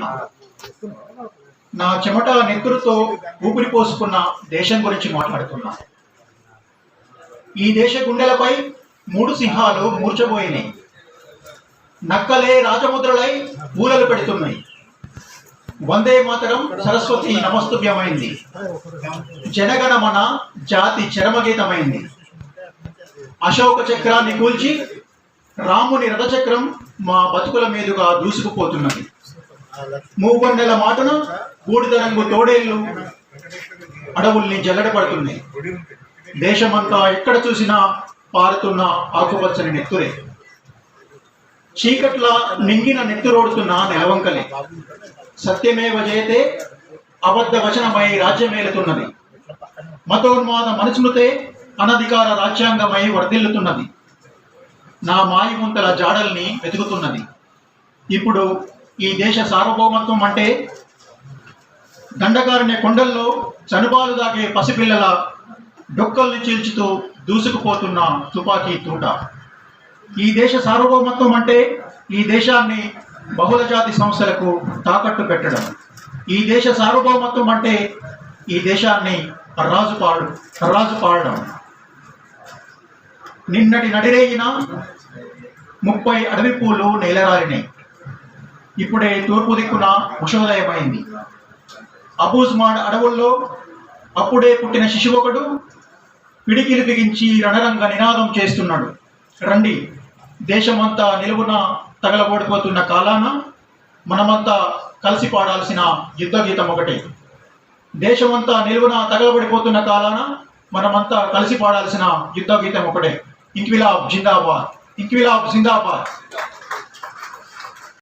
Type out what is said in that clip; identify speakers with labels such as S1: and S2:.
S1: మాట్లాడుతున్నా. నా చెమట నెత్తురుతో ఊపిరి పోసుకున్న దేశం గురించి మాట్లాడుతున్నా. ఈ దేశ గుండెలపై 3 సింహాలు మూర్చబోయినాయి. నక్కలే రాజముద్రలై ఊలలు పెడుతున్నాయి. వందే మాతరం సరస్వతి నమస్తుభ్యమైంది. జనగణమన జాతి చరమగీతమైంది. అశోక చక్రాన్ని కూల్చి రాముని రథచక్రం మా బతుకుల మీదుగా దూసుకుపోతున్నది. మూగొండెల మాటన బూడిద రంగు తోడేళ్లు అడవుల్ని జల్లడపడుతున్నాయి. దేశమంతా ఎక్కడ చూసినా పారుతున్న ఆకుపచ్చని నెత్తురే. చీకట్ల నింగిన నెత్తురోడుతున్న నెలవంకలే. సత్యమేవ జయతే అబద్ధ వచనమై రాజ్యమేలుతున్నది. మతోన్మాద మనుస్మృతే అనధికార రాజ్యాంగమై వర్ధిల్లుతున్నది. నా మాయముంతల జాడల్ని వెతుకుతున్నది. ఇప్పుడు ఈ దేశ సార్వభౌమత్వం అంటే దండకారణ్య కొండల్లో చనుబాలు దాగే పసిపిల్లల డొక్కల్ని చీల్చుతూ దూసుకుపోతున్న తుపాకీ తూట. ఈ దేశ సార్వభౌమత్వం అంటే ఈ దేశాన్ని బహుళజాతి సంస్థలకు తాకట్టు పెట్టడం. ఈ దేశ సార్వభౌమత్వం అంటే ఈ దేశాన్ని రాజు పాడడం. నిన్నటి నడిరేగిన 30 అడవి పూలు నేలరాలినాయి. ఇప్పుడే తూర్పు దిక్కున ఉషోదయమైంది. అబూజ్మాడ్ అడవుల్లో అప్పుడే పుట్టిన శిశువొకడు పిడికిలు బిగించి రణరంగ నినాదం చేస్తున్నాడు. రండి, దేశమంతా నిలువున తగలబడిపోతున్న కాలాన మనమంతా కలిసి పాడాల్సిన యుద్ధ గీతం ఒకటే. దేశమంతా నిలువున తగలబడిపోతున్న కాలాన మనమంతా కలిసి పాడాల్సిన యుద్ధ గీతం ఒకటే. ఇంక్విలాబ్ జిందాబాద్, ఇంక్విలాబ్ జిందాబాద్.